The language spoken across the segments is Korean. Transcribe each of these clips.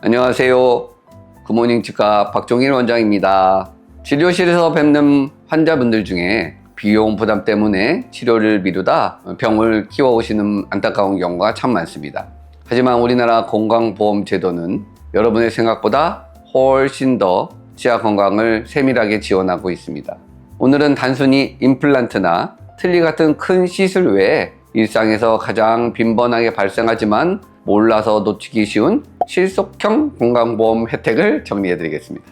안녕하세요. 굿모닝 치과 박종일 원장입니다. 진료실에서 뵙는 환자분들 중에 비용 부담 때문에 치료를 미루다 병을 키워오시는 안타까운 경우가 참 많습니다. 하지만 우리나라 건강보험 제도는 여러분의 생각보다 훨씬 더 치아 건강을 세밀하게 지원하고 있습니다. 오늘은 단순히 임플란트나 틀니 같은 큰 시술 외에 일상에서 가장 빈번하게 발생하지만 몰라서 놓치기 쉬운 실속형 건강보험 혜택을 정리해 드리겠습니다.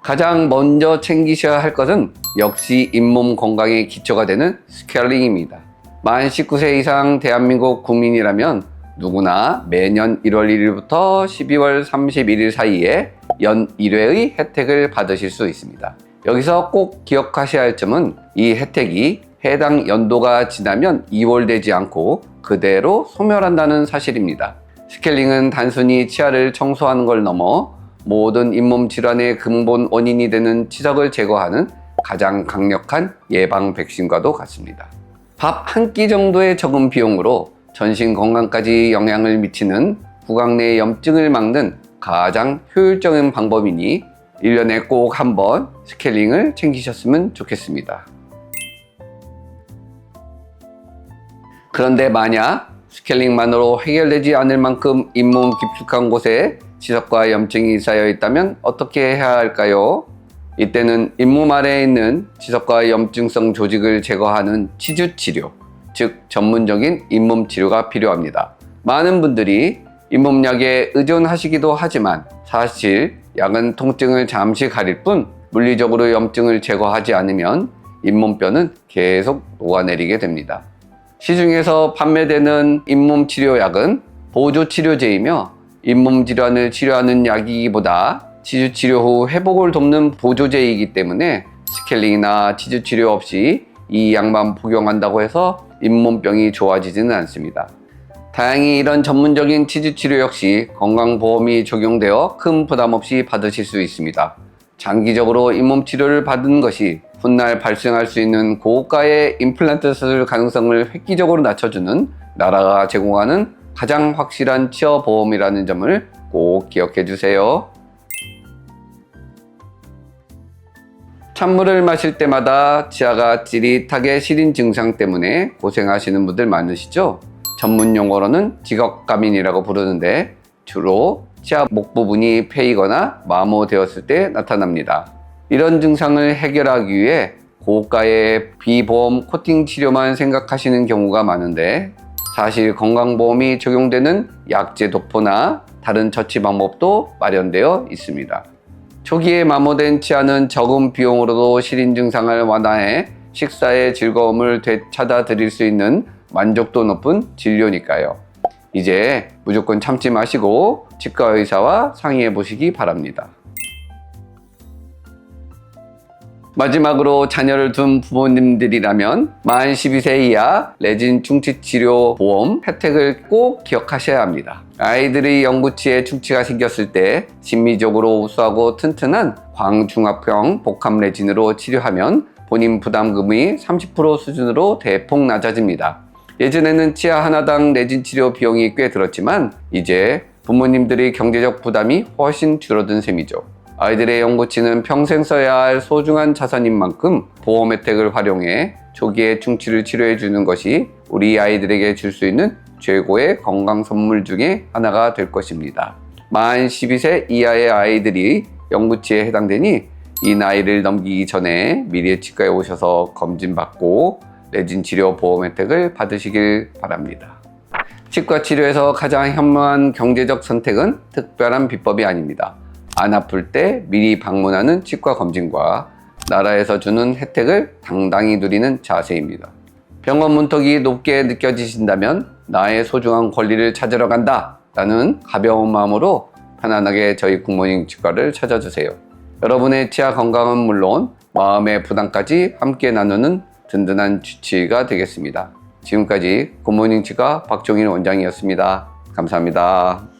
가장 먼저 챙기셔야 할 것은 역시 잇몸 건강의 기초가 되는 스케일링입니다. 만 19세 이상 대한민국 국민이라면 누구나 매년 1월 1일부터 12월 31일 사이에 연 1회의 혜택을 받으실 수 있습니다. 여기서 꼭 기억하셔야 할 점은 이 혜택이 해당 연도가 지나면 이월되지 않고 그대로 소멸한다는 사실입니다. 스케일링은 단순히 치아를 청소하는 걸 넘어 모든 잇몸 질환의 근본 원인이 되는 치석을 제거하는 가장 강력한 예방 백신과도 같습니다. 밥 한 끼 정도의 적은 비용으로 전신 건강까지 영향을 미치는 구강 내 염증을 막는 가장 효율적인 방법이니 1년에 꼭 한번 스케일링을 챙기셨으면 좋겠습니다. 그런데 만약 스케일링만으로 해결되지 않을 만큼 잇몸 깊숙한 곳에 치석과 염증이 쌓여 있다면 어떻게 해야 할까요? 이때는 잇몸 아래에 있는 치석과 염증성 조직을 제거하는 치주 치료, 즉 전문적인 잇몸 치료가 필요합니다. 많은 분들이 잇몸약에 의존하시기도 하지만 사실 약은 통증을 잠시 가릴 뿐 물리적으로 염증을 제거하지 않으면 잇몸뼈는 계속 녹아내리게 됩니다. 시중에서 판매되는 잇몸 치료약은 보조 치료제이며 잇몸 질환을 치료하는 약이기보다 치주 치료 후 회복을 돕는 보조제이기 때문에 스케일링이나 치주 치료 없이 이 약만 복용한다고 해서 잇몸병이 좋아지지는 않습니다. 다행히 이런 전문적인 치주 치료 역시 건강보험이 적용되어 큰 부담 없이 받으실 수 있습니다. 장기적으로 잇몸 치료를 받은 것이 훗날 발생할 수 있는 고가의 임플란트 수술 가능성을 획기적으로 낮춰주는 나라가 제공하는 가장 확실한 치아 보험이라는 점을 꼭 기억해 주세요. 찬물을 마실 때마다 치아가 찌릿하게 시린 증상 때문에 고생하시는 분들 많으시죠? 전문 용어로는 직업가민이라고 부르는데 주로 치아 목 부분이 패이거나 마모되었을 때 나타납니다. 이런 증상을 해결하기 위해 고가의 비보험 코팅 치료만 생각하시는 경우가 많은데 사실 건강보험이 적용되는 약제 도포나 다른 처치 방법도 마련되어 있습니다. 초기에 마모된 치아는 적은 비용으로도 시린 증상을 완화해 식사의 즐거움을 되찾아 드릴 수 있는 만족도 높은 진료니까요. 이제 무조건 참지 마시고 치과 의사와 상의해 보시기 바랍니다. 마지막으로 자녀를 둔 부모님들이라면 만 12세 이하 레진 충치 치료 보험 혜택을 꼭 기억하셔야 합니다. 아이들의 영구치에 충치가 생겼을 때 심미적으로 우수하고 튼튼한 광중압형 복합 레진으로 치료하면 본인 부담금이 30% 수준으로 대폭 낮아집니다. 예전에는 치아 하나당 레진 치료 비용이 꽤 들었지만 이제 부모님들의 경제적 부담이 훨씬 줄어든 셈이죠. 아이들의 영구치는 평생 써야 할 소중한 자산인 만큼 보험 혜택을 활용해 초기에 충치를 치료해 주는 것이 우리 아이들에게 줄 수 있는 최고의 건강 선물 중에 하나가 될 것입니다. 만 12세 이하의 아이들이 영구치에 해당되니 이 나이를 넘기기 전에 미리 치과에 오셔서 검진받고 레진 치료 보험 혜택을 받으시길 바랍니다. 치과 치료에서 가장 현명한 경제적 선택은 특별한 비법이 아닙니다. 안 아플 때 미리 방문하는 치과 검진과 나라에서 주는 혜택을 당당히 누리는 자세입니다. 병원 문턱이 높게 느껴지신다면 나의 소중한 권리를 찾으러 간다 라는 가벼운 마음으로 편안하게 저희 굿모닝 치과를 찾아주세요. 여러분의 치아 건강은 물론 마음의 부담까지 함께 나누는 든든한 주치의가 되겠습니다. 지금까지 굿모닝 치과 박종일 원장이었습니다. 감사합니다.